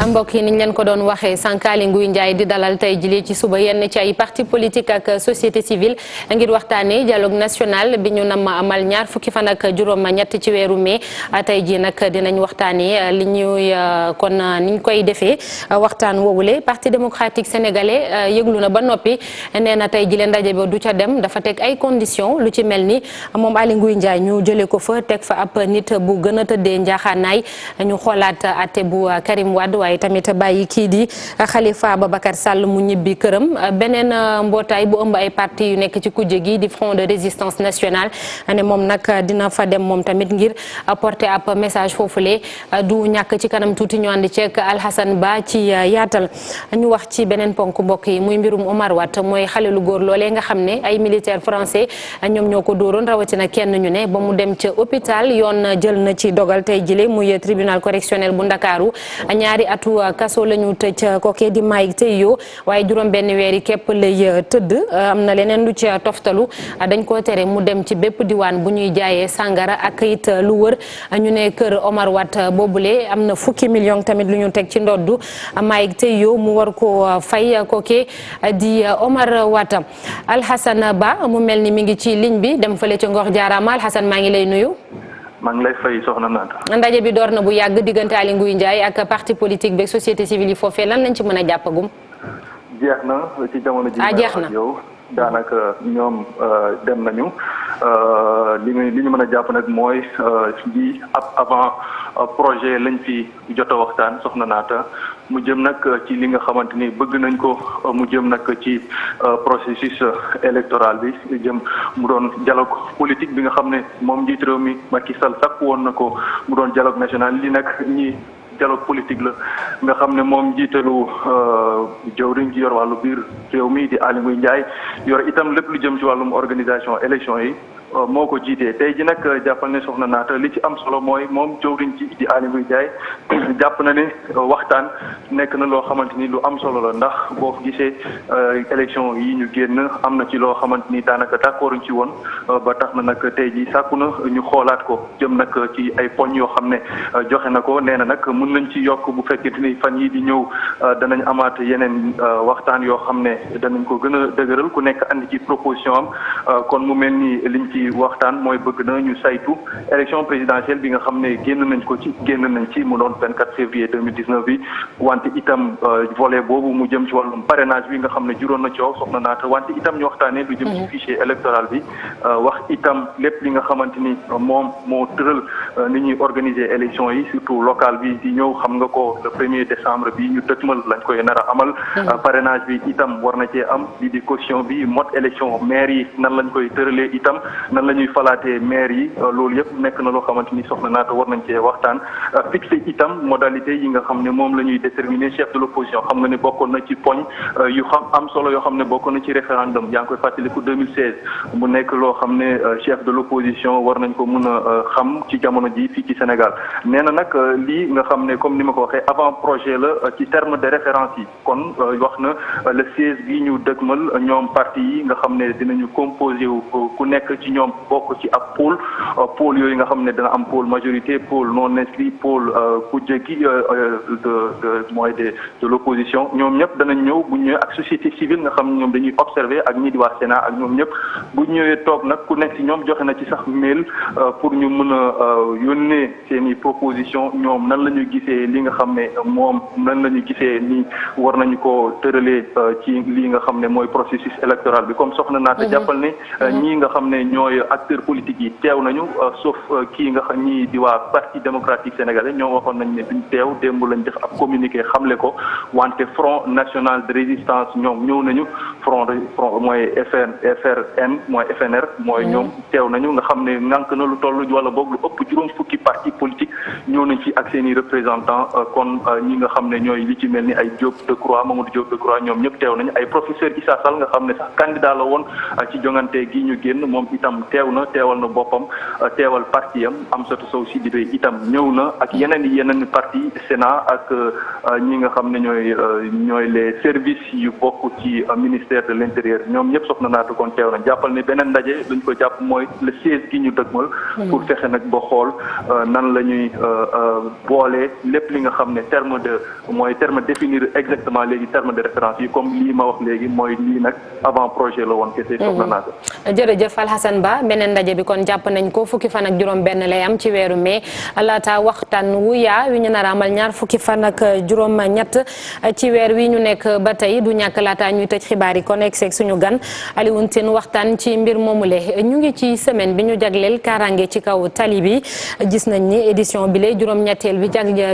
mbokk yi niñ leen ko doon waxee sànq Aly Ngouille Ndiaye di dalal tey jii ci suba yenn ci ay parti politique ak société civile ngir waxtaanee dialogue national bi ñu nam amal ñaar fukki fan ak juróom-ñett ci weeru mai tey jii nag dinañ waxtaanee li ñuy kon niñ koy defee waxtaan woowule parti démocratique sénégalais yëglu na ba noppi nee na tey jii ndaje ba du ca dem dafa teg ay conditions lu ci mel ni moom Aly Ngouille Ndiaye ñu jëlee ko fa teg fa ab nit bu gën a tëddee njaaxaanaay ñu xoolaat àtte bu Karim Wade waaye tamit bàyyi kii di Khalifa Ababacar Sall mu ñibbi këram beneen mbootaay bu ëmb ay parti yu nekk ci kujje gi di Front de résistance nationale ne moom nag dina fa dem moom tamit ngir porter ab message foofule du ñàkk ci kanam tuuti ñu ànd ceeg Alhassane Ba ci yaatal ñu wax ci beneen ponk mbokk yi muy mbirum Omar Watt mooy xale lu góor loolee nga xam ne ay militaire français ñoom ñoo ko dóoroon rawatina kenn ñu ne ba mu dem ca hôpital yoon jël na ci dogal tey jile muy tribunal correctionnel bu Ndakaaru ñaari atu kaso la ñu tëj kookee di Mike Teyo waaye juróom benn weeri képp lay tëdd am na leneen lu ci toftalu dañ ko tere mu dem ci bépp diwaan bu ñuy jaayee sàngara ak it lu wër ñu ne kër Omar Watt boobule am na fukki million tamit lu ñu teg ci ndoddu Mike Teyo mu war ko fay kookee di Omar Watt. Alhassane Ba mu mel ni mi ngi ci ligne bi dem fële ca Ngor Jaarama Alhassane maa ngi lay nuyu. maa ngi lay fay soxna Naata. ndaje bi door na bu yàgg diggante Aly Ngouille Ndiaye ak parti politique beeg société civile yi foofee lan lañ ci mën a jàppagum. jeex na ci jamono ji. jeex na yow daanaka ñoom dem nañu li ñu mën a jàpp nag mooy lii avant projet lañ fi jot a waxtaan soxna Naata mu jëm nag ci li nga xamante ni bëgg nañ ko mu jëm nag ci processus électoral bi jëm mu doon dialogue politique bi nga xam ne moom njiit réew mi Macky Sall sakku woon na ko mu doon dialogue national li nag ñi dialogue politique la nga xam ne moom jiitalu jawriñ ji yor wàllu biir réew mi di Aly Ngouille Ndiaye yor itam lépp lu jëm ci wàllum organisation élection yi moo ko jiitee tey ji nag jàppal ne soxna Naata li ci am solo mooy moom jawriñ ji di Aly Ngouille Ndiaye jàpp na ne waxtaan nekk na loo xamante ni lu am solo la ndax boo gisee élection yi ñu génn am na ci loo xamante ni daanaka d'accorduñ ci woon ba tax na nag tey ji sàkku na ñu xoolaat ko jëm nag ci ay poñ yoo xam ne joxe na ko nee na nag mën nañ ci yokk bu fekkente ni fan yi di ñëw danañ amaat yeneen waxtaan yoo xam ne danañ ko gën a dëgëral ku nekk andi ci proposition am kon mu mel ni liñ ci waxtaan mooy bëgg na ñu saytu élection présidentielle bi nga xam ne génn nañ ci mu doon 24 février 2019 bi wante itam volet boobu mu jëm ci wàllum parrainage bi nga xam ne juróon na coow soxna Naata wante itam ñu waxtaanee lu jëm ci fichier électoral bi wax itam lépp li nga xamante ni moom moo tëral ni ñuy organiser élection yi surtout local bi di ñëw xam nga ko le 1er décembre bi ñu dëkkmal lañ koy nar a amal parrainage bi itam war na cee am lii di caution bi mode élection maire yi nan lañ koy tëralee itam nan la ñuy falaatee maire yi loolu yëpp nekk na loo xamante ni soxna Naata war nañ cee waxtaan fixé itam modalité yi nga xam ne moom la ñuy déterminer chef de l'opposition xam nga ne bokkoon na ci poñ yu am solo yoo xam ne bokkoon na ci référendum yaa ngi koy fàttaliku 2016 mu nekk loo xam ne chef de l'opposition war nañ ko mën a xam ci jamono ji fii ci Sénégal nee na nag lii nga xam ne comme ni ma ko waxee avant projet la ci terme de référence yi kon wax na le 16 bi ñu dëgmal ñoom parti yi nga xam ne dinañu composé wu ku nekk ci ñoom bokk ci ab pôle yooyu nga xam ne dana am pôle majorité pôle non inscrit pôle kujje gi mooy de l'opposition ñoom ñëpp danañ ñëw bu ñëwee ak société civile nga xam ne ñoom dañuy observer ak ñi di waa Sénat ak ñoom ñëpp bu ñëwee toog nag ku nekk ci ñoom joxe na ci sax mail pour ñu mën a yónnee seeni proposition ñoom nan la ñu gisee li nga xam ne moom nan la ñu gisee ni war nañu ko tëralee ci lii nga xam ne mooy processus électoral bi comme soxna Naata jàppal ne ñii nga xam ne ñooy acteurs politiques yi teew nañu sauf kii nga xam ñii di waa parti démocratique sénégalais ñoo waxoon nañ ne duñ teew démb lañ def ab communiqué xamle ko wante front national de résistance ñoom ñëw nañu front mooy FRN mooy FNR mooy ñoom teew nañu nga xam ne ngànk na lu toll wala boog lu ëpp juróom fukki parti politique ñëw nañ ci ak seen i représentant kon ñi nga xam ne ñooy li ci mel ni ay Diop Decroix Mamadou Diop Decroix ñoom ñëpp teew nañu ay professeur Issa Sall nga xam ne sax candidat la woon ci jongante gi ñu génn moom itam itam teewal na boppam teewal parti am Amsatou Sow Sidibé itam ñëw na ak yeneen parti Sénat ak ñi nga xam ne ñooy les services yu bokk ci ministère de l'intérieur ñoom ñëpp soxna naata kon teew na jàppal ne beneen ndaje luñ ko jàpp mooy le 16 gi ñu dëgmal pour fexe nag ba xool nan la ñuy boole lépp li nga xam ne terme définir exactement léegi terme de référence yi comme lii ma wax léegi mooy lii nag avant projet la woon kese soxna naata. jërëjëf Alhassane Ba beneen ndaje bi kon jàpp nañ ko fukki fan ak juróom-benn lay am ci weeru mai laata waxtaan wu wi ñu nar a amal ñaar fukki fan ak juróom-ñett ci weer wi ñu nekk ba tey du ñàkk laata ñuy tëj xibaar yi kon egg suñu gan Alioune Tine waxtaan ci mbir moomule ñu ngi ci semaine bi ñu jagleel kaaraange ci kaw tali bi gis nañ ni édition bi lay juróom-ñetteel bi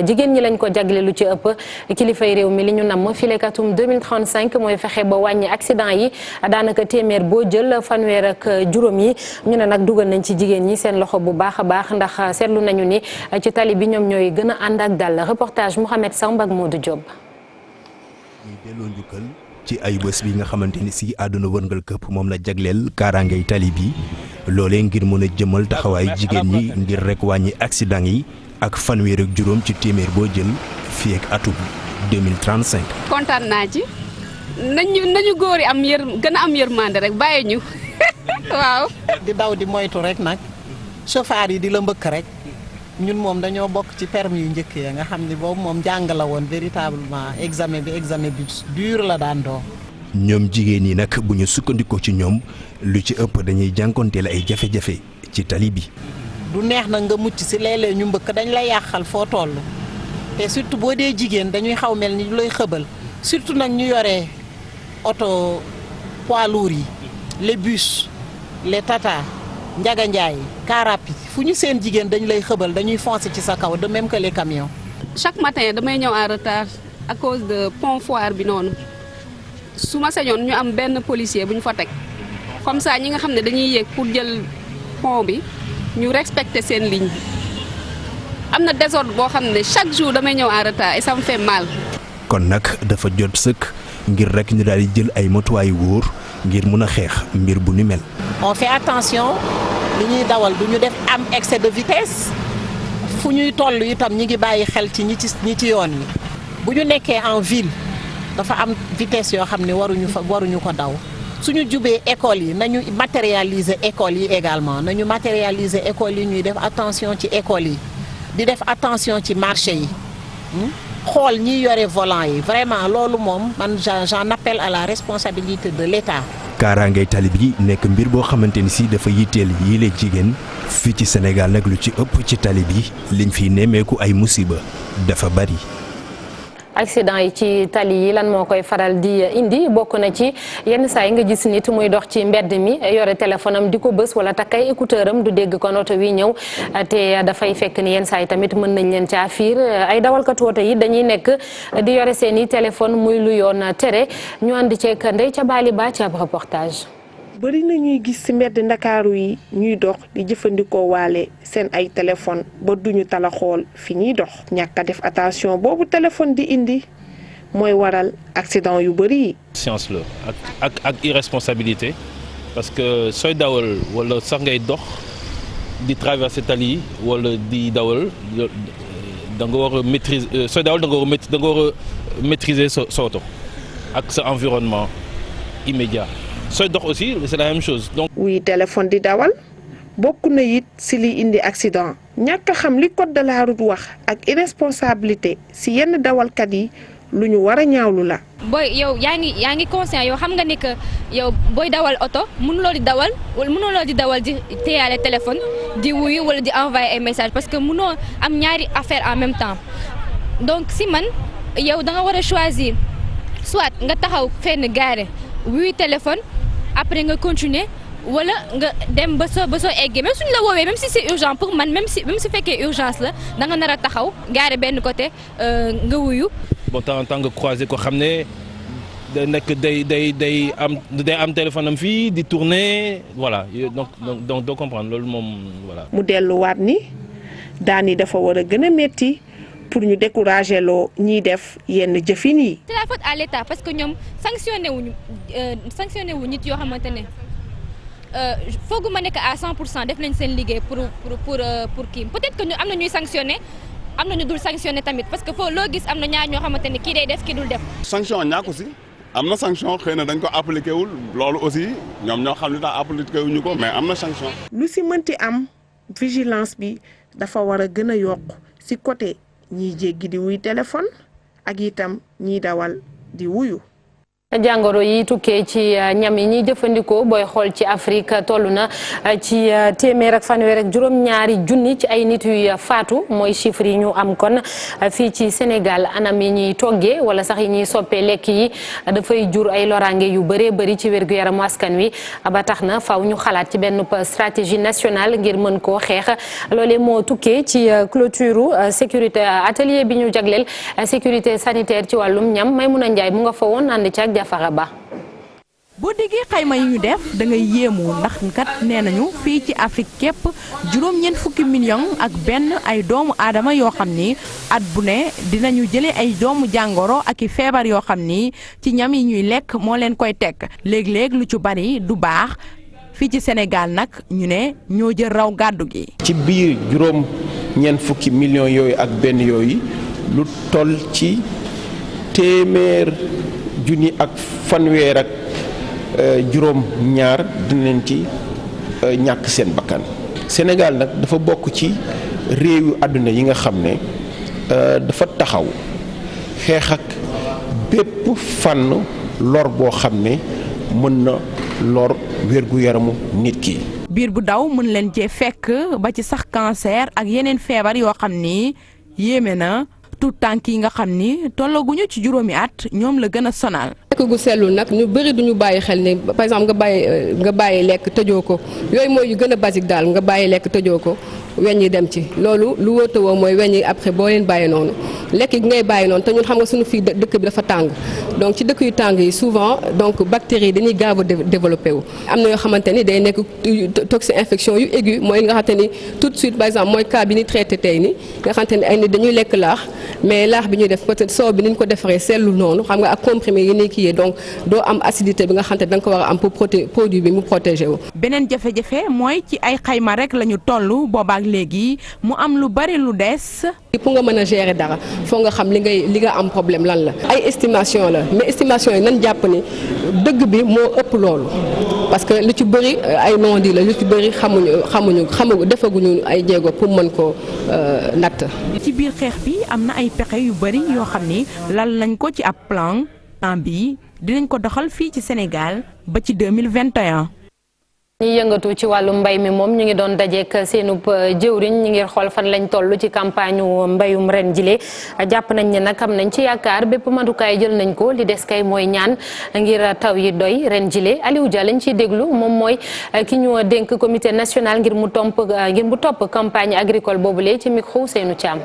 jigéen ñi lañ ko jagleelu ci ëpp kilifay réew mi li ñu namm filekatum 2035 mooy fexe ba wàññi accident yi daanaka téeméer boo jël fanweer ak juróom yi ñu ne nag dugal nañ ci jigéen ñi seen loxo bu baax a baax ndax seetlu nañu ni ci tali bi ñoom ñooy gën a ànd ak dal reportage Mouhamed Samb ak Modou Diop. ñuy delloo njukkal ci ay bés bi nga xamante ni si àdduna wërngal këpp moom la jagleel kaaraangay tali bi loolee ngir mën a jëmal taxawaay jigéen ñi ngir rek wàññi accident yi ak fanweer ak juróom ci téeméer boo jël fii ak atum 2035. kontaan naa ci nañu góor yi gën a am yërmande rek bàyyi ñu waaw. di daw di moytu rek nag chauffeur yi di la mbëkk rek ñun moom dañoo bokk ci permis yu njëkk ya nga xam ni boobu moom jàng la woon véritablement examen bi dur la daan doon. ñoom jigéen yi nag bu ñu sukkandikoo ci ñoom lu ci ëpp dañuy jànkonteel ay jafe-jafe ci tali bi. du neex nag nga mucc si léeg-léeg ñu mbëkk dañ la yàqal foo toll te surtout boo dee jigéen dañuy xaw mel ni lay xëbal surtout nag ñu yoree oto poids lourds yi les bus les tata njaga njaay car rapide fu ñu seen jigéen dañ lay xëbal dañuy foncer ci sa kaw de même que les camions. chaque matin damay ñëw en retard à cause de pont Foire bi noonu su ma sañoon ñu am benn policier bu ñu fa teg comme ça ñi nga xam ne dañuy yéeg pour jël pont bi ñu respecter seen ligne am na désordre boo xam ne chaque jour damay ñëw en retard et ça me fait mal. kon nag dafa jot sëkk ngir rek ñu daal di jël ay matuwaay wóor ngir mun a xeex mbir bu ni mel. on fait attention li ñuy dawal du ñu def am excès de vitesse fu ñuy toll itam ñi ngi bàyyi xel ci ñi ci yoon yi bu ñu nekkee en ville dafa am vitesse yoo xam ne waruñu ko daw suñu jubee école yi nañu matérialiser école yi également nañu matérialiser école yi ñuy def attention ci école yi di def attention ci marché yi xool ñiy yore volant yi vraiment loolu moom man j'en appelle à la responsabilité de l'État. kaaraangay tali bi nekk mbir boo xamante ni si dafa yitteel yile jigéen fii ci Sénégal nag lu ci ëpp ci tali bi liñ fi nemmeeku ay musiba dafa bari. accident yi ci tali yi lan moo koy faral di indi bokk na ci yenn saa yi nga gis nit muy dox ci mbedd mi yore téléphone am di ko bës wala takkay écouteur am du dégg kon oto wi ñëw te dafay fekk ni yenn saa yi tamit mën nañ leen caa fiir ay dawalkatu oto yi dañuy nekk di yore seen i téléphone muy lu yoon tere ñu ànd ceeg Ndeye ca Bali Ba ci ab reportage. bari na ñuy gis ci mbedd ndakaaru yi ñuy dox di jëfandikoo waale seen ay téléphone ba duñu tala xool fi ñuy dox ñàkk a def attention boobu téléphone di indi mooy waral accident yu bari yi. science la ak irresponsabilité parce que sooy dawal wala sax ngay dox di traverser tali yi wala di dawal da nga war a maîtriser sooy dawal da nga war a maîtriser sa oto ak sa environnement immédiat. sooy dox aussi c'est la même chose donc. oui téléphone di dawal bokk na it ci li indi accident ñàkk a xam li code de la route wax ak irresponsabilité ci yenn dawalkat yi lu ñu war a ñaawlu la. booy yow yaa ngi conscient yow xam nga ni que yow booy dawal oto mënuloo di dawal di téyaale téléphone di wuyu wala di envoyer ay message parce que mënoo am ñaari affaire en même temps donc si man yow da nga war a choisir soit nga taxaw fenn gaare wuyu téléphone. après nga continuer wala nga dem ba soo eggee même suñu la woowee même si c'est urgent pour man même si fekkee urgence la da nga nar a taxaw gaare benn côté nga wuyu. bon temps nga croiser ko xam ne da nekk day am téléphone am fii di tourner voilà donc doo comprendre loolu moom voilà. mu delluwaat ni daan yi dafa war a gën a metti pour ñu décourager loo ñiy def yenn jëfin yi. c'est la faute à l'État parce que ñoom sanctionné wu nit yoo xamante ne fooguma nekk à 100% def nañ seen liggéey pour kii peut-être que ñu am na ñuy sanctionné am na ñu dul sanctionné tamit parce que foo loo gis am na ñaar ñoo xamante ni kii day def kii dul def. sanction ñàkku si am na sanction xëy na dañ ko appliqué wul loolu aussi ñoom ñoo xam ne tax appliqué wuñu ko mais am na sanction. lu si mënti am vigilance bi dafa war a gën a yokk si côté ñiy jéggi di wuy téléphone ak itam ñiy dawal di wuyu. jàngoro yi tukkee ci ñam yi ñuy jëfandikoo booy xool ci Afrique toll na ci téeméer ak fanweer ak juróom-ñaari junni ci ay nit yuy faatu mooy chiffre yi ñu am kon fii ci Sénégal anam yi ñuy toggee wala sax yi ñuy soppee lekk yi dafay jur ay loraange yu bëree bëri ci wér-gu-yaramu askan wi ba tax na faw ñu xalaat ci benn stratégie nationale ngir mën koo xeex loolee moo tukkee ci clôture sécurité atelier bi ñu jagleel sécurité sanitaire ci wàllum ñam Maymuna Njaay mu nga fa woon ànd ci ak Faraba. boo déggee xayma yi ñu def da ngay yéemu ndax kat nee nañu fii ci Afrique képp juróom-ñeent fukki million ak benn ay doomu aadama yoo xam ni at bu ne dinañu jëlee ay doomu jàngoro ak i feebar yoo xam ni ci ñam yi ñuy lekk moo leen koy teg léeg-léeg lu ci bari du baax fii ci Sénégal nag ñu ne ñoo jël raw gàddu gi. ci biir juróom-ñeent fukki millions yooyu ak benn yooyu lu toll ci téeméer junni ak fanweer ak juróom ñaar dinañ ci ñàkk seen bakkan Sénégal nag dafa bokk ci réewu àdduna yi nga xam ne dafa taxaw xeex ak bépp fànn lor boo xam ne mën na lor wér-gu-yaramu nit ki. biir bu daw mën leen cee fekk ba ci sax cancer ak yeneen feebar yoo xam ni yéeme na. tout tànk yi nga xam ni tollaguñu ci juróomi at ñoom la gën a sonal. lekk gu sellul nag ñu bëri duñu bàyyi xel ni par exemple nga bàyyi lekk tëjoo ko yooyu mooy yu gën a basique daal nga bàyyi lekk tëjoo ko weñ yi dem ci loolu lu wóote woo mooy weñ yi après boo leen bàyyi noonu lekk gi ngay bàyyi noonu te ñun xam nga suñu fii dëkk bi dafa tàng donc ci dëkk yu tàng yi souvent donc bactéries yi dañuy gaaw a développé wu. am na yoo xamante ni day nekk toxine infection yu aigu mooy nga xamante ni tout de suite par exemple mooy cas bi ni traité tey ni nga xamante ni ay nit dañuy lekk laax mais laax bi ñuy def peut-être soow bi ni ñu ko defaree sellul noonu xam nga ak comprimé yi ni kii donc doo am acidité bi nga xamante da nga ko war a am pour produit bi mu protégé wu. beneen jafe-jafe mooy ci ay xayma rek la ñu toll boobaak léegi mu am lu bari lu des. pour nga mën a gérer dara foog nga xam li nga am problème lan la. ay estimation la mais estimation yi nañ jàpp ni dëgg bi moo ëpp loolu parce que lu ci bëri ay non-dit la lu ci bëri xamuñu defaguñu ay jéego pour mën ko natt. ci biir xeex bi am na ay pexe yu bari yoo xam ni lal nañ ko ci ab plan bi dinañ ko doxal fii ci Sénégal ba ci 2021. ñi yëngatu ci wàllu mbay mi moom ñu ngi doon dajeek seenub jëwriñ ñi ngir xool fan lañ toll ci campagne mbayum ren jile jàpp nañ ne nag am nañ ci yaakaar bépp matukaay jël nañ ko li des kay mooy ñaan ngir taw yi doy ren jile Aliou Dia lañ ciy déglu moom mooy ki ñu dénk comité national ngir mu topp campagne agricole boobule ci micro Seynou Thiam.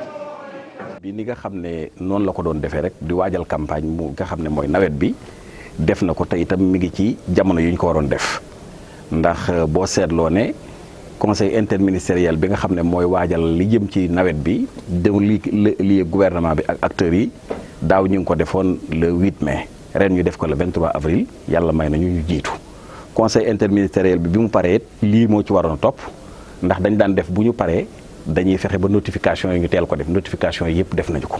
bi ni nga xam ne noonu la ko doon defee rek di waajal campagne mu nga xam ne mooy nawet bi def na ko te itam mi ngi ci jamono yu ñu ko waroon def. ndax boo seetloo ne conseil interministériel bi nga xam ne mooy waajal li jëm ci nawet bi li gouvernement bi ak acteurs yi daaw ñu ngi ko defoon le 8 mai ren ñu def ko le 23 avril yàlla may nañu ñu jiitu conseil interministériel bi mu paree lii moo ci waroon a topp ndax dañ daan def bu ñu paree dañuy fexe ba notification yi ñu teel ko def notification yi yëpp def nañu ko.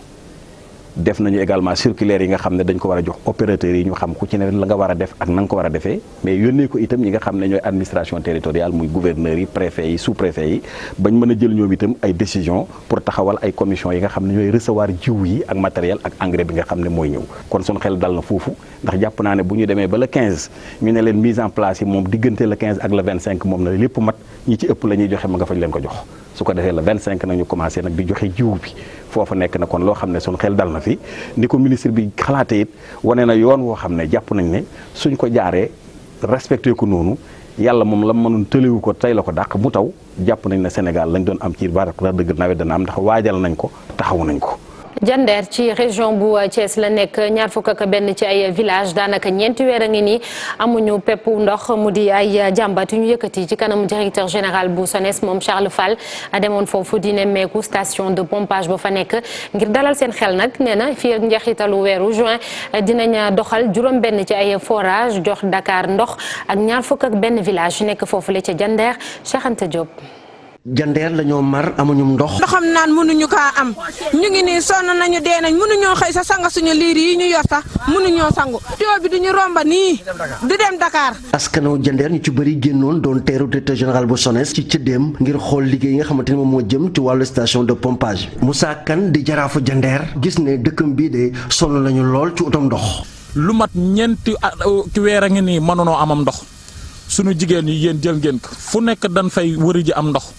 def nañu également circulaire yi nga xam ne dañ ko war a jox opérateurs yi ñu xam ku ci ne la nga war a def ak na nga ko war a defee mais yónnee ko itam ñi nga xam ne ñooy administration territoriale muy gouverneurs yi préfets yi sous-préfets yi bañ mën a jël ñoom itam ay décisions pour taxawal ay commission yi nga xam ne ñooy recevoir jiw yi ak matériel ak engrais bi nga xam ne mooy ñëw kon suñu xel dal na foofu ndax jàpp naa ne bu ñu demee ba le 15 ñu ne leen mise en place yi moom diggante le 15 ak le 25 moom na lépp mat ñi ci ëpp la ñuy joxe ma nga fañ leen ko jox su ko defee le 25 nag ñu commencé nag di joxe jiw bi foofu nekk na kon loo xam ne suñu xel dal na fi ni ko ministre bi xalaatee it wane na yoon woo xam ne jàpp nañ ne suñ ko jaaree respecté ko noonu yàlla moom la mënoon tëlewu ko tey la ko dàq mu taw jàpp nañ ne Sénégal lañ doon am ci barak la dëgg nawet dana am ndax waajal nañ ko taxaw nañ ko. Jandeer ci région bu Thiès la nekk ñaar fukk ak benn ci ay village daanaka ñeenti weer a ngi nii amuñu peppu ndox mu di ay jàmbat yu ñu yëkkati ci kanamu directeur général bu SONES moom Charles Fall demoon foofu di nemmeeku station de pompage ba fa nekk ngir dalal seen xel nag nee na fii ak njeexitalu weeru juin dinañ doxal juróom benn ci ay forage jox Dakar ndox ak ñaar fukk ak benn village yu nekk foofu la ca Jandeer Cheikh Anta Diop. Jandeer la ñoo mar amuñum ndox. ndoxam naan mënuñu kaa am ñu ngi nii sonn nañu dee nañ mënuñoo xëy sa sanga suñu liir yi ñu yor sax mënuñoo sangu tuyau bi duñu romba nii du dem Dakar. askanu Jandeer ñu ci bëri génnoon doon teeru directeur général bu SONES ci cëddeem ngir xool liggéey yi nga xamante ne moom moo jëm ci wàllu station de pompage. Moussa Kane di jaraafu Jandeer gis ne dëkkam bii de sonn nañu lool ci utam ndox. lu mat ñeenti weer a ngi nii mënunoo amam ndox sunu jigéen yi yéen jël ngeen ko fu nekk dañ fay wëri ji am ndox.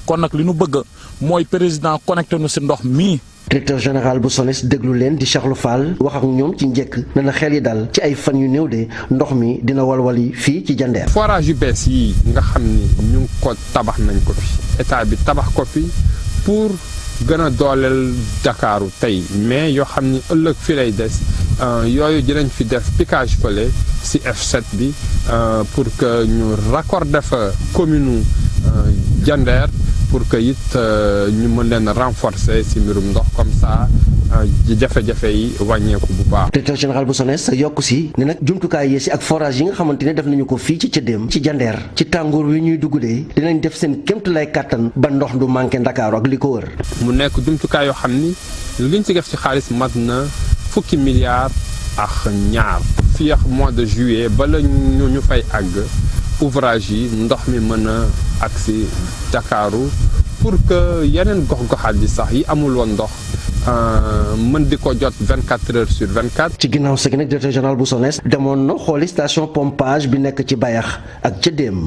kon nag li nu bëgg mooy président connecté nu si ndox mii. directeur général bu SONES déglu leen di Charles Fall wax ak ñoom ci njëkk na na xel yi dal ci ay fan yu néew de ndox mi dina walwali fii ci Jandeer. forage yu bees yi nga xam ni ñu ngi ko tabax nañ ko fi état bi tabax ko fi pour gën a dooleel Dakaaru tey mais yoo xam ni ëllëg fi lay des yooyu dinañ fi def piquage fële si F7 bi pour que ñu raccorder fa commune Jandeer pour que it ñu mën leen renforcer ci mbirum ndox comme ça jafe-jafe yi wàññeeku bu baax. directeur général bu SONES yokku si ne nag jumtukaay yi si ak forage yi nga xamante ne def nañu ko fii ci cëddeem ci Jandeer ci tàngoor wi ñuy dugg de dinañ def seen kéemtulaay kàttan ba ndox du manqué Ndakaaru ak li ko wër. mu nekk jumtukaay yoo xam ni liñ ci def ci xaalis mat na fukki milliards ak ñaar. fii ak mois de juillet bala ñu fay àgg. ouvrage yi ndox mi mën a agsi Dakaaru pour que yeneen gox-goxaat yi sax yi amul woon ndox mën di ko jot 24 heures sur 24. ci ginnaaw sa gi nag directeur général bu SONES demoon na xooli station pompage bi nekk ci Bayax ak Cëddeem.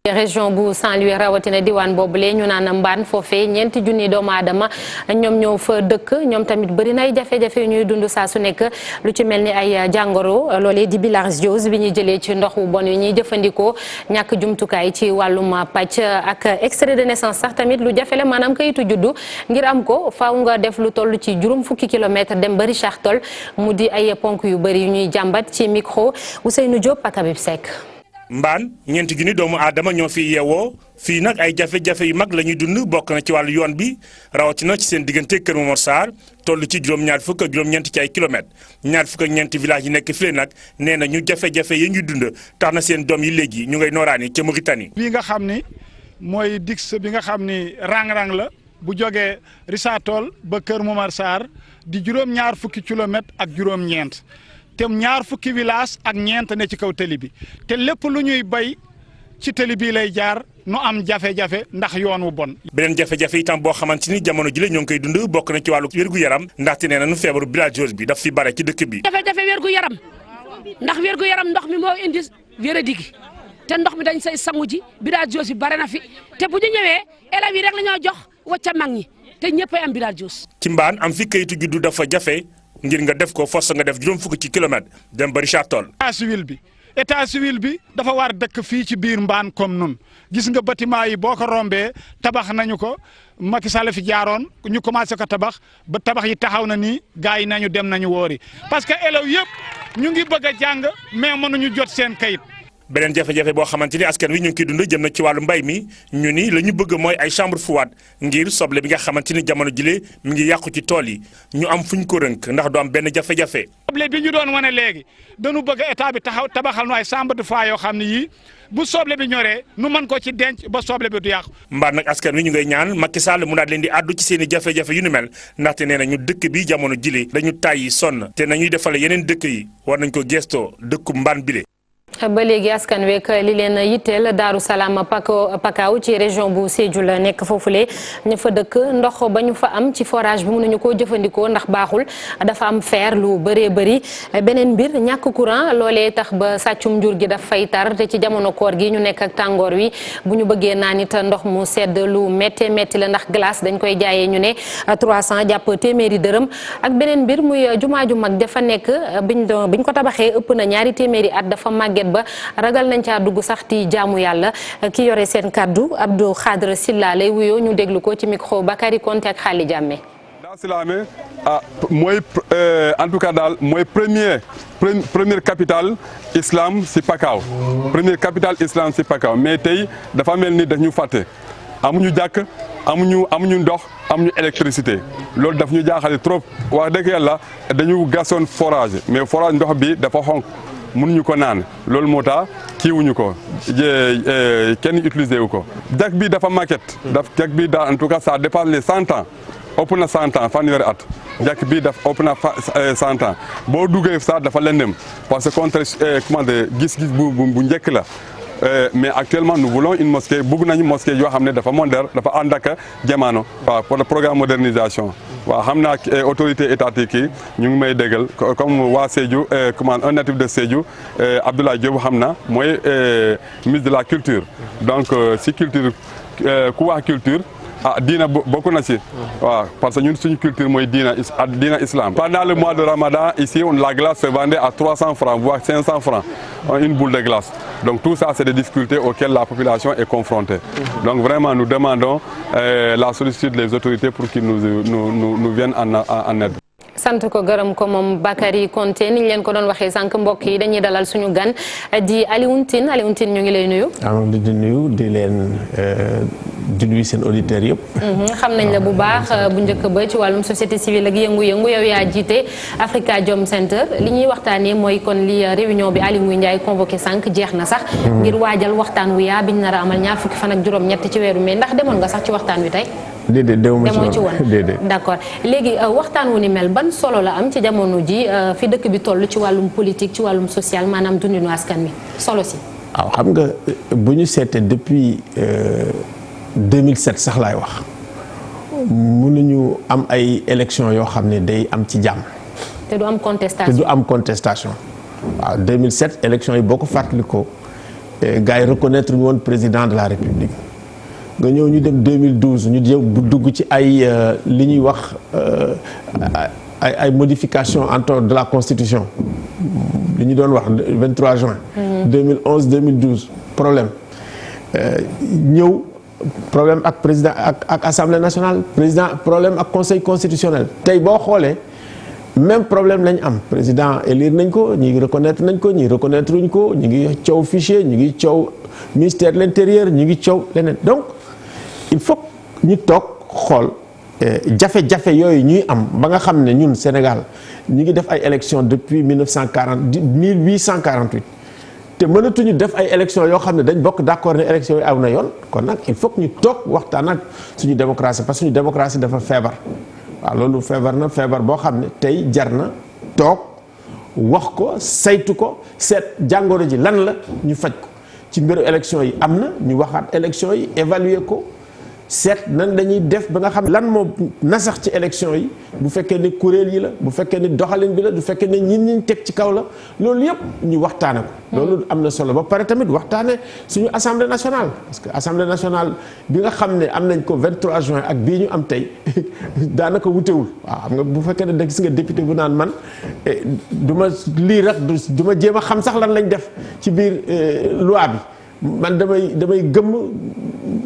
région bu Saint-Louis rawatina diwaan boobule ñu naan mbaan foofee ñeenti junni doomu aadama ñoom ñoo fa dëkk ñoom tamit bëri na ay jafe-jafe yu ñuy dund saa su nekk lu ci mel ni ay jàngoro loolee di bilharziose bi ñuy jëlee ci ndox wu bon yi ñuy jëfandikoo ñàkk jumtukaay ci wàllum pàcc ak extrait de naissance sax tamit lu jafe la maanaam kayitu juddu ngir am ko faaw nga def lu toll ci juróom fukki kilomètre dem ba Richard Toll mu di ay ponk yu bëri yu ñuy jàmbat ci micro Ousseynou Diop ak Habib Seck. mbaan ñeenti junni doomu aadama ñoo fi yeewoo fii nag ay jafe-jafe yu mag la ñuy dund bokk na ci wàllu yoon bi rawatina ci seen diggante Kër Momar Sarr toll ci juróom-ñaar fukk ak juróom-ñeent ci ay kilomètres ñaar fukk ak ñeenti village yi nekk fii nag nee na ñu jafe-jafe yi ñuy dund tax na seen doom yi léegi ñu ngay nooraani ca Mauritanie. bii nga xam ni mooy dix bi nga xam ni rang-rang la bu jógee Richard Toll ba Kër Momar Sarr di juróom-ñaar fukki kilomètres ak juróom-ñeent. te ñaar fukki village ak ñeent ne ci kaw tëli bi te lépp lu ñuy bay ci tëli bii lay jaar nu am jafe-jafe ndax yoon wu bon. beneen jafe-jafe itam boo xamante ni jamono jile ñoo ngi koy dund bokk na ci wàllu wér-gu-yaram ndaxte nee nañu feebaru bilharziose bi daf fi bare ci dëkk bi. jafe-jafe wér-gu-yaram ndax wér-gu-yaram ndox mi moo indi wér-a-digi te ndox mi dañ say sangu ji bilharziose bi bare na fi te bu ñu ñëwee élèves yi rek la ñoo jox wacca mag ñi te ñëppay am bilharziose. ci mbaan am fi kayitu juddu dafa jafe. ngir nga def ko force nga def juróom fukk ci kilomètre dem ba Richard Toll. état civil bi dafa war dëkk fii ci biir mbaan comme nun gis nga bâtiment yi boo ko rombee tabax nañu ko Macky Sall fi jaaroon ñu commencé ko tabax ba tabax yi taxaw na nii gars yi nañu dem nañu woori parce que élèves yëpp ñu ngi bëgg a jàng mais mënuñu jot seen kayit. beneen jafe-jafe boo xamante ni askan wi ñu ngi koy dund jëm na ci wàllu mbay mi ñu ni la ñu bëgg mooy ay chambre froide ngir soble bi nga xamante ni jamono jile mi ngi yàqu ci tool yi ñu am fuñ ko rënk ndax du am benn jafe-jafe. soble bi ñu doon wane léegi dañu bëgg état bi taxaw tabaxal nu ay chambre de foie yoo xam ne yii bu soble bi ñoree nu mën ko ci denc ba soble bi du yàqu. mbaan nag askan wi ñu ngay ñaan Macky Sall mu daal leen di àddu ci seen i jafe-jafe yu ni mel ndaxte nee na ñu dëkk bi jamono jile dañu tàyyi sonn te nañuy defale yeneen dëkk yi war nañ ko gestoo dëkku mbaan bile. ba léegi askan week li leen yitteel Daaru Salaam Pakaaw ci région bu Sédhiou la nekk foofule ñu fa dëkk ndox ba ñu fa am ci forage bi mënuñu koo jëfandikoo ndax baaxul dafa am fer lu bëree bëri beneen mbir ñàkk courant loolee tax ba sàccum njur gi daf fay tar te ci jamono koor gi ñu nekk ak tàngoor wi bu ñu bëggee naan it ndox mu sedd lu métti métti la ndax glace dañ koy jaayee ñu ne 300 jàpp téeméeri dërëm ak beneen mbir muy jumaa ju mag dafa nekk biñ ko tabaxee ëpp na ñaari téeméeri at dafa màgget ba ragal nañ caa dugg sax ti jaamu yàlla ki yore seen kaddu Abdou Khadre Silla lay wuyoo ñu déglu ko ci micro Bakary Konte ak Xaali Jàmme. Silamé mooy en tout cas daal mooy première capitale islam si Pakao première capitale islam si Pakao mais tey dafa mel ni dañu fàtte amuñu jàkk amuñu ndox amuñu électricité loolu daf ñu jaaxale trop wax dëgg yàlla dañu gasoon forage mais forage ndox bi dafa xonk mënuñu ko naan loolu moo tax kiiwuñu ko kenn utilisé wu ko jàkk bi dafa maquette jàkk bi daal en tout cas ça dépasse les 100 ans ëpp na 100 ans fanweeri at jàkk bi dafa ëpp na 100 ans boo duggee sax dafa lëndëm parce que contre comment dire gis-gis bu njëkk la mais actuellement nous voulons une mosquée bëgg nañu mosquée yoo xam ne dafa moderne dafa ànd ak jamono waaw pour le programme modernisation waaw xam naa autorité étatique yi ñu ngi may déggal comme waa Sédhiou comment un natif de Sédhiou Abdoulaye Diop xam na mooy ministre de la culture donc si culture ku wax culture diina bokk na si waaw parce que ñun suñu culture mooy diina islam. Pendant le mois de Ramadan ici la glace se vendait à 300 francs voire 500 francs une boule de glace donc tout ça c'est des difficultés auxquelles la population est confrontée donc vraiment nous demandons la sollicitude des autorités pour qu'ils nous viennent en aide. sant ko gërëm ko moom Bakary Konté ni ñu leen ko doon waxee sànq mbokk yi dañuy dalal suñu gan di Alioune Tine ñu ngi lay nuyu. di nuyu di leen di nuyu seen auditeurs yëpp. xam nañ la bu baax bu njëkk ba ci wàllum société civile ak yëngu-yëngu yow yaa jiite Afrikajom Center li ñuy waxtaanee mooy kon li réunion bi Aly Ngouille Ndiaye convoqué sànq jeex na sax. ngir waajal waxtaan wu yaa biñ nar a amal ñaar fukki fan ak juróom-ñett ci weeru mai ndax demoon nga sax ci waxtaan wi tey. déedéet demoo ci woon d'accord léegi waxtaan wu ni mel ban solo la am ci jamono ji fi dëkk bi toll ci wàllum politique ci wàllum social maanaam dundinu askan wi solo si. waaw xam nga bu ñu seetee depuis 2007 sax laay wax mënuñu am ay élections yoo xam ne day am ci jàmm. te du am contestation waaw 2007 élections yi boo ko fàttalikoo gars yi reconnaître ñu woon président de la République. nga ñëw ñu dem 2012 ñu jëm bu dugg ci ay li ñuy wax ay modification entre de la constitution li ñu doon wax 23 juin 2011 2012 ñëw problème ak président ak assemblée nationale problème ak conseil constitutionnel tey boo xoolee même problème lañ am président élire nañ ko ñi reconnaître nañ ko ñi reconnaître wuñ ko ñi ngi coow fichier ñi ngi coow ministère de l'intérieur ñi ngi coow leneen donc il faut ñu toog xool jafe-jafe yooyu ñuy am ba nga xam ne ñun Sénégal ñu ngi def ay élections depuis 1848 te mënatuñu def ay élections yoo xam ne dañ bokk d'accord ne élections yi aw na yoon kon nag il faut que ñu toog waxtaan ak suñu démocratie parce que suñu démocratie dafa feebar waaw loolu feebar boo xam ne tey jar na toog wax ko saytu ko seet jàngoro ji lan la ñu faj ko ci mbiru élections yi am na ñu waxaat élections yi évaluer ko seet nan dañuy def ba nga xam lan moo nasax ci élection yi bu fekkee ne kuréel yi la bu fekkee ne doxalin bi la bu fekkee ne ñin teg ci kaw la loolu yëpp ñu waxtaane ko loolu am na solo ba pare tamit waxtaane suñu assemblée nationale parce que assemblée nationale bi nga xam ne am nañ ko 23 juin ak bii ñu am tey daanaka wutewul waaw xam nga bu fekkee ne da gis nga député bu naan man du ma lii rek du ma jéem a xam sax lan lañ def ci biir loi bi man damay gëmm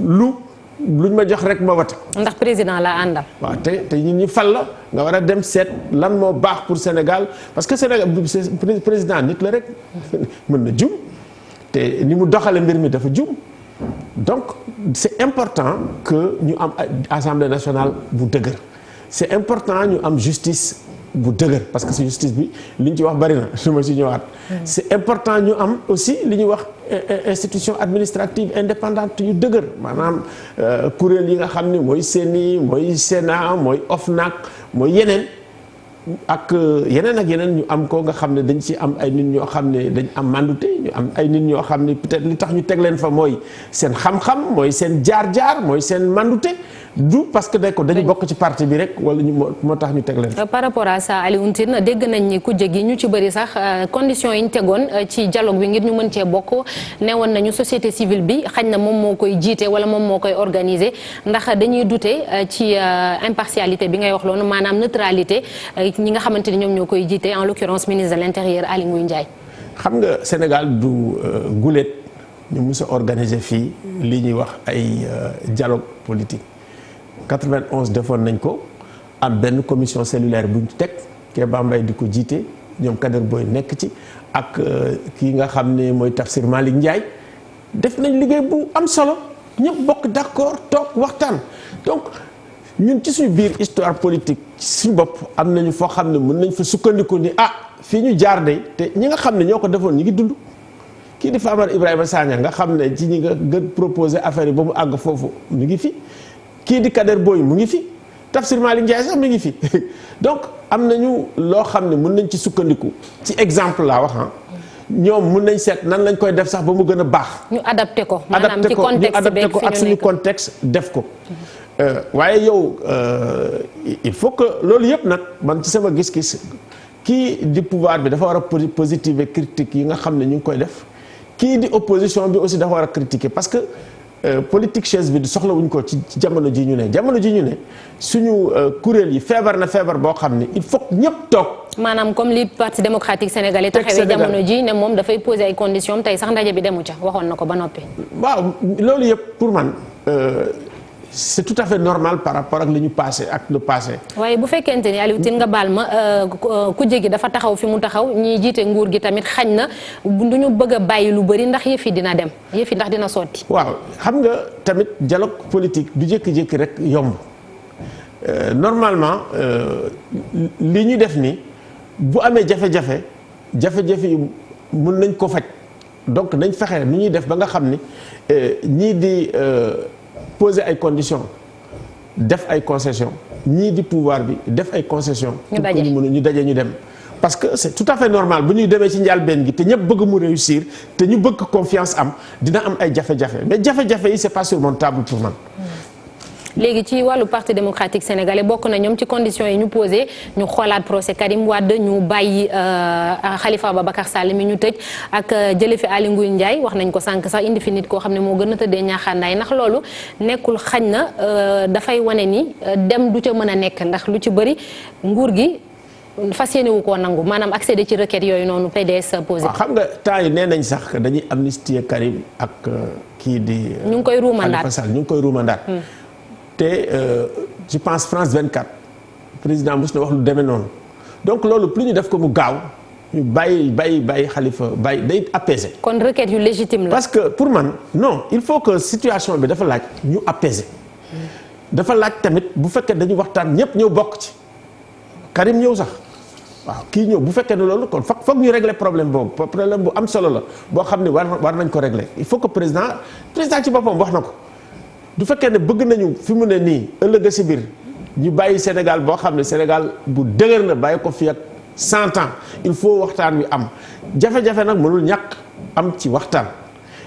luñ ma jox rek ma wate ndax président la àndal. waaw te ñi fal la nga war a dem seet lan moo baax pour Sénégal parce que Sénégal président nit la rek mën na jum te ni mu doxale mbir mi dafa jum donc c'est important que ñu am assemblée nationale bu dëgër c'est important ñu am justice bu dëgër parce que justice bi li ñu ci wax bari na su ma si ñëwaat. c'est important ñu am aussi li ñuy wax institution administrative indépendante yu dëgër maanaam kuréel yi nga xam ni mooy CENI mooy Sénat mooy OFNAC mooy yeneen ak yeneen ñu am ko nga xam ne dañ ci am ay nit ñoo xam ne dañ am mandute ñu am ay nit ñoo xam ne peut-être li tax ñu teg leen fa mooy seen xam-xam mooy seen jaar-jaar mooy seen mandute du parce que dañu bokk ci parti bi rek wala ñu moo tax ñu teg leen fa. par rapport à ça Alioune Tine dégg nañ ni ku jegi ñu ci bëri sax conditions yi ñu tegoon ci dialogue bi ngir ñu mën cee bokk newoon nañu société civile bi xañ na moom moo koy jiite wala moom moo koy organiser ndax dañuy douter ci impartialité bi ngay wax loolu maanaam neutralité ñi nga xamante ni ñoom ñoo koy jiite en l'occurrence ministre de l'intérieur Aly Ngouille Ndiaye. xam nga Sénégal du guléet ñu mus a organiser fii li ñuy wax ay dialogue politique 91 defoon nañ ko am benn commission cellulaire bu ñu teg Kéba Mbaye di ko jiite ñoom Kader Boy nekk ci ak kii nga xam ne mooy Tafsir Malick Ndiaye def nañ liggéey bu am solo ñëpp bokk d'accord toog waxtaan donc ñun ci suñu biir histoire politique suñu bopp am nañu foo xam ne mën nañ fa sukkandiku ni fii ñu jaar de te ñi nga xam ne ñoo ko defoon ñi ngi dund kii di Famara Ibrahima Sagna nga xam ne ci ñi nga gën proposé affaire yi ba mu àgg foofu mu ngi fi kii di Kader Boy mu ngi fi Tafsir Malick Ndiaye sax mu ngi fi donc am nañu loo xam ne mën nañ ci sukkandiku ci exemple laa wax ñoom mën nañ seet nan lañ koy def sax ba mu gën a baax. ñu adapté ko maanaam ci contexte beeg ak suñu contexte def ko. waaye yow il faut que loolu yëpp nag man ci sama gis-gis kii di pouvoir bi dafa war a positiver critique yi nga xam ne ñu ngi koy def kii di opposition bi aussi dafa war a critiquer parce que politique chaise bi soxlawuñ ko ci jamono ji ñu ne suñu kuréel yi feebar na feebar boo xam ne il faut que ñëpp toog. maanaam comme li parti démocratique sénégalais taxawee jamono ji ne moom dafay poser ay conditions tey sax ndaje bi demu ca waxoon na ko ba noppi. waaw loolu yëpp pour man. C'est tout à fait normal par rapport ak li ñu passé ak le passé. waaye bu fekkente ni Aliou Tine nga baal ma kujje gi dafa taxaw fi mu taxaw ñiy jiite nguur gi tamit xañ na du ñu bëgg a bàyyi lu bëri ndax yëf yi dina dem yëf yi ndax dina sotti. waaw xam nga tamit dialogue politique du jékki-jékki rek yomb normalement li ñu def ni bu amee jafe-jafe yi mun nañ ko faj donc nañ fexe nu ñuy def ba nga xam ni ñii di. Poser ay conditions def ay concessions ñii di pouvoir bi def ay concessions. ñu daje ñu dem. parce que c'est tout à fait normal bu ñuy demee ci njëlbéen gi te ñëpp bëgg mu réussir te ñu bëgg confiance am dina am ay jafe-jafe mais jafe-jafe yi c'est pas surmontable pour man. léegi ci wàllu parti démocratique sénégalais bokk na ñoom ci conditions yi ñu posé ñu xoolaat procès Karim Wade ñu bàyyi Khalifa Ababacar Sall mi ñu tëj ak jële fi Aly Ngouille Ndiaye wax nañ ko sànq sax indi fi nit koo xam ne moo gën a tëddee ñaaxaandaay ndax loolu nekkul xañ na dafay wane ni dem du ca mën a nekk ndax lu ci bëri nguur gi fas yéene wu koo nangu maanaam accéder ci requête yooyu noonu PDS posé. waaw xam nga temps yi nee nañ sax dañuy amnistier Karim ak kii di. ñu ngi koy ruumandaat Khalifa Sall ñu ngi koy ruumandaat. te je pense France 24 président mos na wax lu demee noonu donc loolu plus ñu def ko mu gaaw ñu bàyyi Khalifa bàyyi day apaiser. kon requête yu légitime la. parce que pour man non il faut que situation bi dafa laaj ñu apaiser. dafa laaj tamit bu fekkee dañu waxtaan ñëpp ñëw bokk ci Karim ñëw sax waaw kii ñëw bu fekkee ne loolu kon foog ñu régler problème boobu problème bu am solo la boo xam ne war nañ ko régler il faut que président ci boppam wax na ko. du fekkee ne bëgg nañu fi mu ne nii ëllëg si biir ñu bàyyi Sénégal boo xam ne Sénégal bu dëgër la bàyyi ko fi ak 100 ans il faut waxtaan wi am jafe-jafe nag mënul ñàkk am ci waxtaan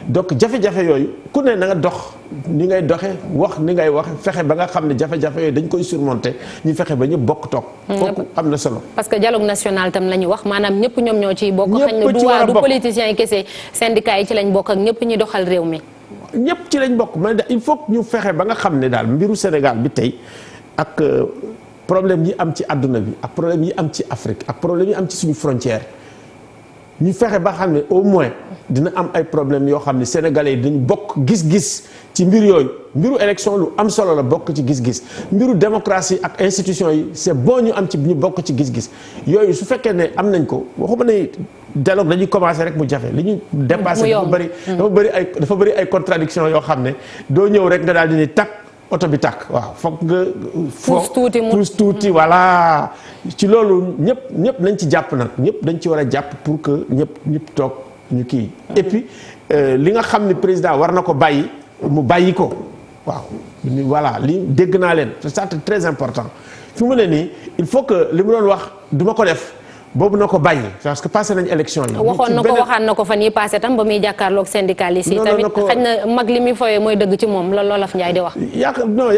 donc jafe-jafe yooyu ku ne na nga dox ni ngay doxe wax ni ngay wax fexe ba nga xam ne jafe-jafe yooyu dañ koy surmonter ñu fexe ba ñu bokk toog. kooku am na solo. parce que dialogue national tam la ñu wax maanaam ñëpp ñoom ñoo ciy bokk. xañ na du politiciens yi kese syndicats yi ci lañ bokk ak ñëpp ñi doxal réew mi. ñëpp ci lañ bokk mais il faut que ñu fexe ba nga xam ne daal mbiru Sénégal bi tey ak problème yi am ci àdduna bi ak problème yi am ci Afrique ak problème yi am ci suñu frontière ñu fexe ba xam ne au moins dina am ay problèmes yoo xam ne sénégalais yi dañu bokk gis-gis ci mbir yooyu mbiru élection lu am solo la bokk ci gis-gis mbiru démocratie ak institution yi c'est bon ñu am ci ñu bokk ci gis-gis yooyu su fekkee ne am nañ ko waxuma ne dialogue dañuy commencer rek mu jafe li ñuy dépasser dafa bëri ay contradiction yoo xam ne doo ñëw rek nga daal di ni takk oto bi tàkk waaw foog nga pousse tuuti voilà ci loolu ñëpp nañ ci jàpp nag ñëpp dañ ci war a jàpp pour que ñëpp toog ñu kii et puis li nga xam ne président war na ko bàyyi mu bàyyi ko waaw voilà li dégg naa leen ça c'est très important fi mu ne nii il faut que li mu doon wax duma ko def boobu na ko bàyyi parce que passé nañ élection yi. waxaan na ko fan yii passé tam ba muy jàkkaarloog syndicaliste yi tamit xëy na mag li muy fooyee mooy dëgg ci moom loolu la fi Ndiaye di wax.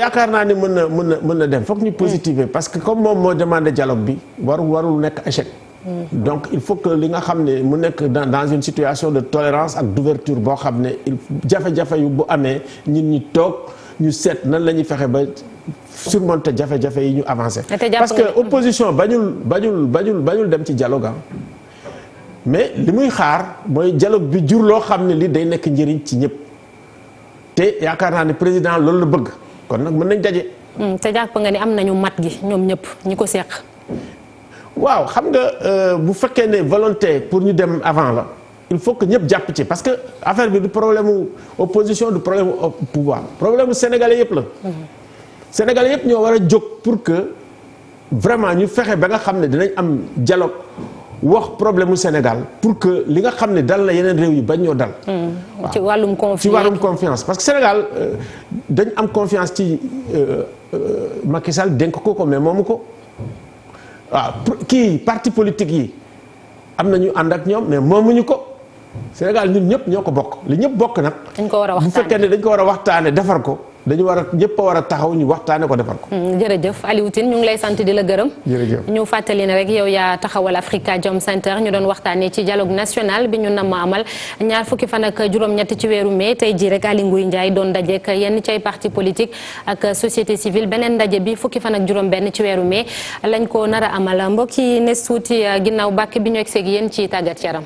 yaakaar naa ni mën na dem foog ñu positiver parce que comme moom moo demandé dialogue bi warul nekk échec. donc il faut que li nga xam ne mu nekk dans une situation de tolérance ak d'ouverture boo xam ne jafe-jafe yu bu amee ñi toog ñu seet nan la ñuy fexe ba surmonter jafe-jafe yi ñu avancer. parce que opposition bañul dem ci dialogue mais li muy xaar mooy dialogue bi jur loo xam ne li day nekk njëriñ ci ñëpp te yaakaar naa ne président loolu la bëgg kon nag mën nañ daje. te jàpp nga ni am nañu mat gi ñoom ñëpp ñi ko seq. waaw xam nga bu fekkee ne volonté pour ñu dem avant la il faut que ñëpp jàpp ci parce que affaire bi du problème mu opposition du problème mu pouvoir problème mu sénégalais yëpp la. sénégalais yëpp ñoo war a jóg pour que vraiment ñu fexe ba nga xam ne dinañ am dialogue wax problème mu Sénégal pour que li nga xam ne dal na yeneen réew yi bañ ñoo dal. ci wàllum confiance ci wàllum confiance parce que Sénégal dañ am confiance ci Macky Sall dénk ko mais moomu ko. waaw kii parti politique yi am na ñu ànd ak ñoom mais moomuñu ko Sénégal ñun ñëpp ñoo ko bokk li ñëpp bokk nag. dañ ko war a waxtaane bu fekkee ne dañ ko war a waxtaane defar ko dañu war a ñëpp a war a taxaw ñu waxtaane ko defar ko. jërëjëf Aliou Tine ñu ngi lay sant di la gërëm. jërëjëf ñu fàttali ne rek yow yaa taxawal Afrikajom Center ñu doon waxtaanee ci dialogue national bi ñu nam amal ñaar fukki fan ak juróom-ñett ci weeru mai tey jii rek Aly Ngouille Ndiaye doon dajeek yenn ci ay parti politique ak société civile beneen ndaje bi fukki fan ak juróom-benn ci weeru mai lañ ko nar a amal mbokk yi nes tuuti ginnaaw bàkk bi ñu egg seeg yéen ci tàggat yaram.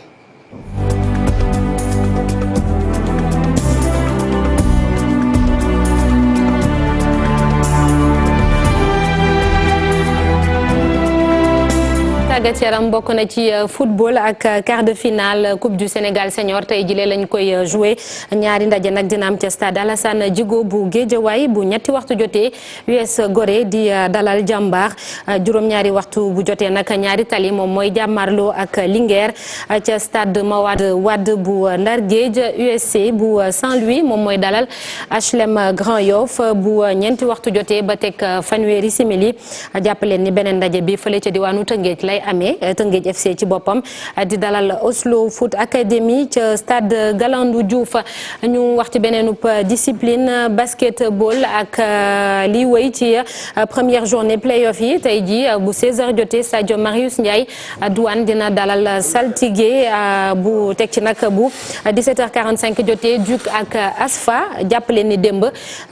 tàggat yaram bokk na ci football ak quart de finale coupe du Sénégal senior tey jile lañ koy joué ñaari ndaje nag dina am ca stade Alassane Djigo bu Guédiawaye bu ñetti waxtu jotee US Gorée di dalal Jàmbaar juróom-ñaari waxtu bu jotee nag ñaari tali moom mooy jàmmarloo ak Linguère ca stade Mawade Wade bu Ndar Géej USC bu Saint-Louis moom mooy dalal HLM Grand Yoff bu ñeenti waxtu jotee ba teg fanweeri simili jàppaleen ni beneen ndaje bi fële ca diwaanu Tëngéej lay amee Tëngéej FC ci boppam di dalal Oslo Foot Academy ca stade Galandou Diouf ñu wax ci beneenub discipline basketball ak liy wéy ci première journée playoff yi tey ji bu 16h jotee stade Marius Ndiaye Douane dina dalal Saltigué bu teg ci nag bu 17h45 jotee Duc ak Asfa jàppale ni démb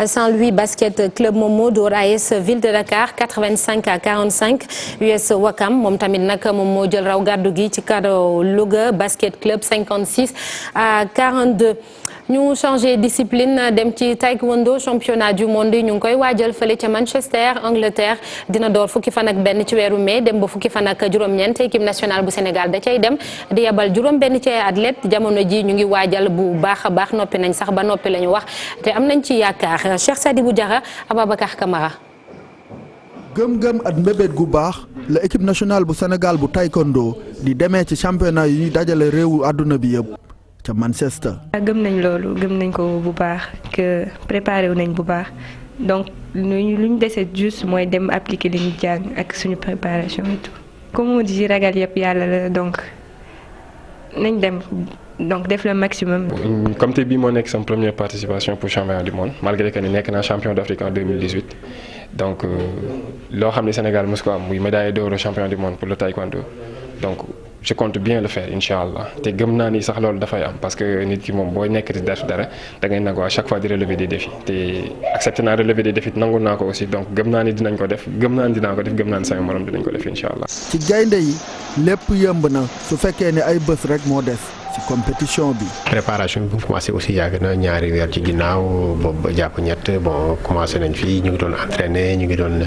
Saint-Louis basket club moom moo door AS Ville de Dakar 85-45 US Wakam moom tamit nag moom moo jël raw gàddu gi ci kado Louga basket club 56-42 ñu changé discipline dem ci taekwondo championnat du monde ñu ngi koy waajal fële ca Manchester Angleterre dina door fukki fan ak benn ci weeru mai dem ba fukki fan ak juróom-ñeent équipe nationale bu Sénégal da cay dem di yebal juróom-benn ci ay athlète jamono ji ñu ngi waajal bu baax a baax noppi nañ sax ba noppi la ñu wax te am nañ ci yaakaar Cheikh Sadibou Diarra Ababacar Camara. gëm-gëm at mbébét gu baax la équipe nationale bu Sénégal bu taekwondo di demee ci championnat yi ñuy dajale réewu àdduna bi yëpp ca Manchester. gëm nañ loolu gëm nañ ko bu baax que préparé wu nañ bu baax donc lu ñu dese juste mooy dem appliquer li ñu jàng ak suñu préparation et tout. comme on dit ragal yëpp yàlla la donc nañ dem donc def le maximum. comité bi moo nekk sama première participation pour championnat du monde malgré que ni nekk naa champion d'Afrique en 2018 donc loo xam ne Sénégal mos ko am muy médaille d'or au championnat du monde pour le taekwondo donc. je compte bien le faire incha allah te gëm naa ni sax loolu dafay am parce que nit ki moom booy nekk di def dara da ngay nangoo à chaque fois di relever des défis te accepté naa relever des défis nangu naa ko aussi donc gëm naa ni dinañ ko def gëm naa ni dinaa ko def gëm naa ni sama morom dinañ ko def incha allah. ci gaynde yi lépp yëmb na su fekkee ne ay bés rek moo des ci compétition bi. préparation bi bu commencé aussi yàgg na ñaari weer ci ginnaaw boobu ba jàpp ñett bon commencé nañ fii ñu ngi doon entraîner ñu ngi doon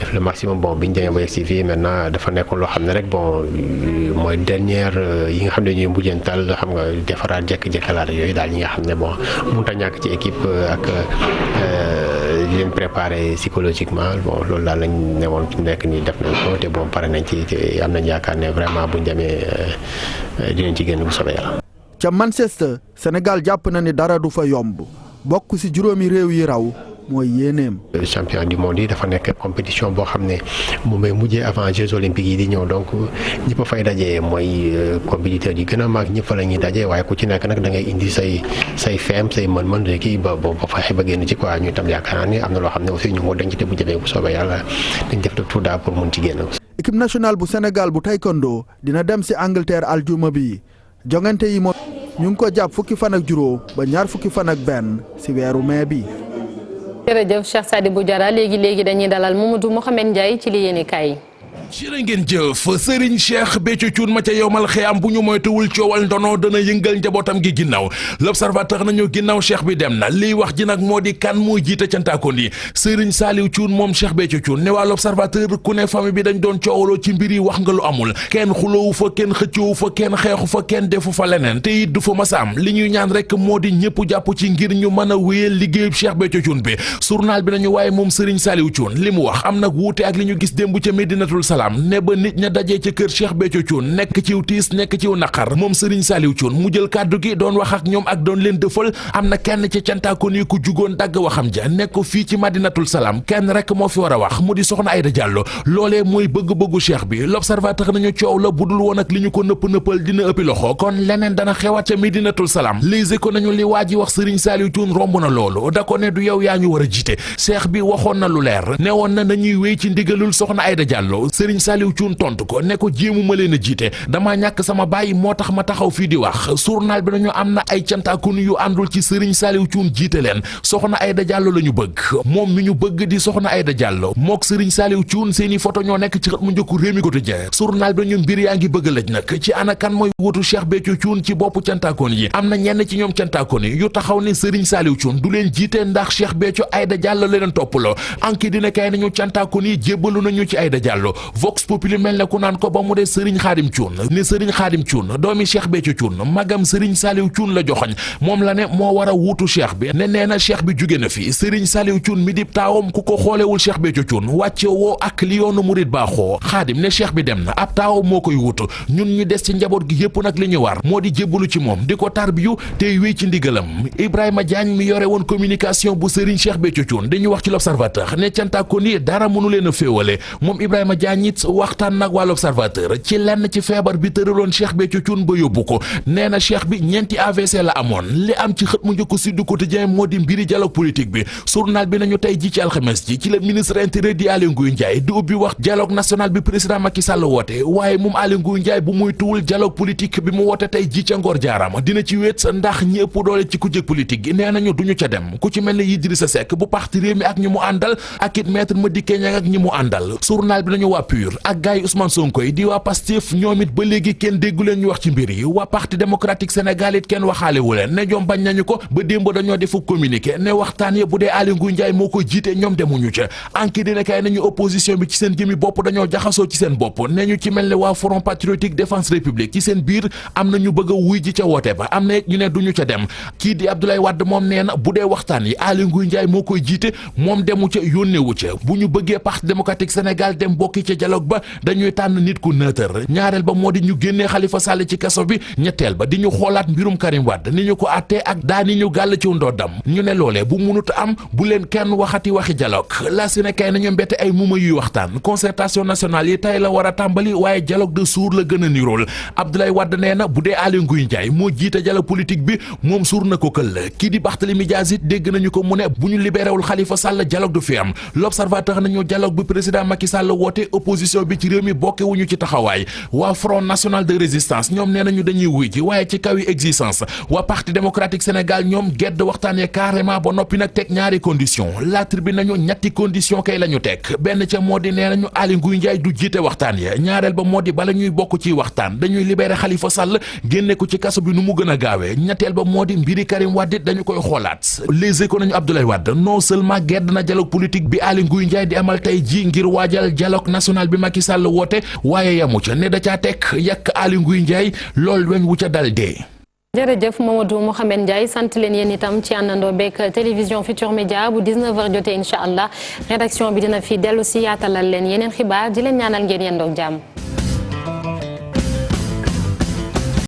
def le maximum bon bi ñu demee ba yegg si fii maintenant dafa nekkoon loo xam ne rek bon mooy dernière yi nga xam ne ñuy mujjantal xam nga defaraat jekk-jekkalaat yooyu daal ñi nga xam ne bon mënut a ñàkk ci équipe ak di leen préparer psychologiquement bon loolu daal lañ ne woon nekk nii def nañ ko te bon pare nañ ci te am nañ yaakaar ne vraiment buñ demee dinañ ci génn bu soobee yàlla. ca Manchester Sénégal jàpp na ni dara du fa yomb bokk ci juróomi réew yi raw mooy yéeneem. champion du monde yi dafa nekk compétition boo xam ne moom may mujjee avant Jeux olympiques yi di ñëw donc ñi fa fay dajee mooy compétiteurs yi gën a mag ñëpp fa la ñuy dajee waaye ku ci nekk nag da ngay indi say feem say mën-mën kii ba fexe ba génn ci quoi ñu tam yaakaar naa ni am na loo xam ne aussi ñu ngi ko denc te bu jëmee bu soobee yàlla dañ def le tout daal pour mun ci génn. équipe nationale bu Sénégal bu taekwondo dina dem ci Angleterre aljuma bi jongante yi moom ñu ngi ko jàpp fukki fan ak juróom ba ñaar fukki fan ak benn ci weeru mai bi. jërëjëf Cheikh Sadibou Diarra léegi dañuy dalal Mamadou Mohamed Ndiaye ci li yéene kaay. jërë ngeen jëf Serigne Cheikh Béthio Thioune ma ca yowmal xiyam bu ñu moytuwul coowal ndono dana yëngal njabootam gi ginnaaw l'observateur nañu ginnaaw Cheikh bi dem na liy wax ji nag moo di kan muy jiite cantaakoon yi Serigne Saliou Thioune moom Cheikh Béthio Thioune ne waa l'observateur ku ne famille bi dañ doon coowaloo ci mbir yi wax nga lu amul kenn xuloowu fa kenn xëccoowu fa kenn xeexu fa kenn defu fa leneen te it du fa masa am li ñuy ñaan rek moo di ñëpp jàpp ci ngir ñu mën a wéyal liggéeyub Cheikh Béthio Thioune bi journal bi nañu waaye moom Serigne Saliou Thioune li mu wax am nag wuute ak li ñu gis démb ca Médinatoul Salaam ne ba nit ña dajee ca kër Cheikh Béthio Thioune nekk ciw tiis nekk ciw naqar moom Serigne Saliou Thioune mu jël kàddu gi doon wax ak ñoom ak doon leen dëfal am na kenn ci cantaakoon yi ku jugoon dagg waxam ja nekk ko fii ci Madinatul Salaam kenn rek moo fi war a wax mu di soxna Aïda Diallo loolee mooy bëgg-bëggu Cheikh bi l'observateur nañu coow la budul woon ak li ñu ko nëpp-nëppal dina ëppi loxo kon leneen dana xewaat ca Madinatul Salaam lise ko nañu li waa ji wax Serigne Saliou Thioune romb na loolu da ko ne du yow yaa ñu war a jiite Cheikh bi waxoon na lu leer ne woon na nañuy wéy ci ndigalul soxna Aïda Diallo Serigne Saliou Thioune tontu ko ne ko jéemu ma leen a jiite damaa ñàkk sama baay moo tax ma taxaw fii di wax journal bi nañu am na ay cantaakun yu àndul ci Serigne Saliou Thioune jiite leen soxna Aïda Diallo la ñu bëgg moom mi ñu bëgg di soxna Aïda Diallo mook Serigne Saliou Thioune seeni photo ñoo nekk ci xët mu njëkku Rewmi Quotidien journal bi nañu mbir yaa ngi bëgg lëj nag ci ana kan mooy wutu Cheikh Béthio Thioune ci boppu cantaakun yi am na ñenn ci ñoom cantaakun yi yu taxaw ne Serigne Saliou Thioune du leen jiite ndax Cheikh Béthio Aïda Diallo leen toppaloo anki dina kay nañu cantaakun yi jébbalu nañu ci Aïda Diallo Vox Populi mel ne ku naan ko ba mu dee Serigne Khadim Thioune ne Serigne Khadim Thioune doomi Cheikh Béthio Thioune magam Serigne Saliou Thioune la joxoñ moom la ne moo war a wuutu Cheikh bi ne nee na Cheikh bi jóge na fi Serigne Saliou Thioune mi dib taawam ku ko xoolewul Cheikh Béthio Thioune wàcce woo ak li yoonu murid baaxoo Khadim ne Cheikh bi dem na ab taawam moo koy wuutu ñun ñu des ci njaboot gi yëpp nag li ñu war moo di jébbalu ci moom di ko tarbiyu tey wéy ci ndigalam Ibrahima Diagne mi yore woon communication bu Serigne Cheikh Béthio Thioune dañu wax ci l'observateur ne cantaako ni dara mënu leen a féewale moom Ibrahima Diagne it waxtaan nag waa l'observateur ci lenn ci feebar bi tëraloon Cheikh Béthio Thioune ba yóbbu ko nee na Cheikh bi ñeenti AVC la amoon li am ci xët mu njëkk Sud Quotidien moo di mbiri dialogue politique bi journal bi nañu tey ji ci alxames ji ci la ministre intérieur di Aly Ngouille Ndiaye di ubbi wax dialogue national bi président Macky Sall woote waaye moom Aly Ngouille Ndiaye bu muy tuwul dialogue politique bi mu woote tey ji ca Ngor Jaarama dina ci wéet ndax ñi ëpp doole ci kujje politique gi nee nañu duñu ca dem ku ci mel ne Idrissa Seck bu parti Rewmi ak ñi mu àndal ak it maître Madické Niang ak ñi mu àndal journal bi nañu waa PUR ak gaay yi Ousmane Sonko yi di waa Pastef ñoom it ba léegi kenn déggu leen ñu wax ci mbir yi waa parti démocratique Sénégal it kenn waxaale wu leen ne ñoom bañ nañu ko ba démb dañoo defu communiqué ne waxtaan ya bu dee Aly Ngouille Ndiaye moo ko jiite ñoom demuñu ca enquête dina kay nañu opposition bi ci seen jëmi bopp dañoo jaxasoo ci seen bopp ne ñu ci mel ne waa Front Patriotique Défense République ci seen biir am na ñu bëgg a wuy ji ca woote ba am na ñu ne duñu ca dem kii di Abdoulaye Wade moom nee na bu dee waxtaan yi Aly Ngouille Ndiaye moo koy jiite moom demu ca yónnewu ca bu ñu bëggee parti démocratique Sénégal dem bokki ca dialogue ba dañuy tànn nit ku neutre ñaareel ba moo di ñu génnee Khalifa Sall ci kaso bi ñetteel ba di ñu xoolaat mbirum Karim Wade ni ñu ko àttee ak daani ñu gàll ci ndoddam ñu ne loolee bu munut am bu leen kenn waxati waxi dialogue la si ne kay nañu mbette ay muma yuy waxtaan concertation nationale yi tey la war a tàmbali waaye dialogue de sourds la gën a nirool Abdoulaye Wade nee na bu dee Aly Ngouille Ndiaye moo jiite dialogue politique bi moom suur na ko këll kii di Barthélémy Dias it dégg nañu ko mu ne bu ñu libéréwul Khalifa Sall dialogue du fi am l'observateur nañu dialogue bi président Macky Sall woote opposition bi ci réew mi bokke wuñu ci taxawaay waa Front national de résistance ñoom nee nañu dañuy wuy ji waaye ci kaw yi exigence waa parti démocratique Sénégal ñoom gedd waxtaanee carrément ba noppi nag teg ñaari condition la tribune nañu ñetti condition kay la ñu teg benn ca moo di nee nañu Aly Ngouille Ndiaye du jiite waxtaan ya ñaareel ba moo di bala ñuy bokk ci waxtaan dañuy libéré Khalifa Sall génne ko ci kaso bi nu mu gën a gaawee ñetteel ba moo di mbiri Karim Wade dañu koy xoolaat Les Échos nañu Abdoulaye Wade non seulement gedd na dialogue politique bi Aly Ngouille Ndiaye di amal tey ji ngir waajal dialogue national bi Macky Sall woote waaye yamu ca ne da caa teg yàq Aly Ngouille Ndiaye lool weñ wu ca dal dee. jërëjëf Mamadou Mouhamed Ndiaye sant leen yéen itam ci àndandoo beeg télévision Futurs Médias bu 19h jotee incha allah rédaction bi dina fi dellu si yaatalal leen yeneen xibaar di leen ñaanal ngeen yendoog jàmm.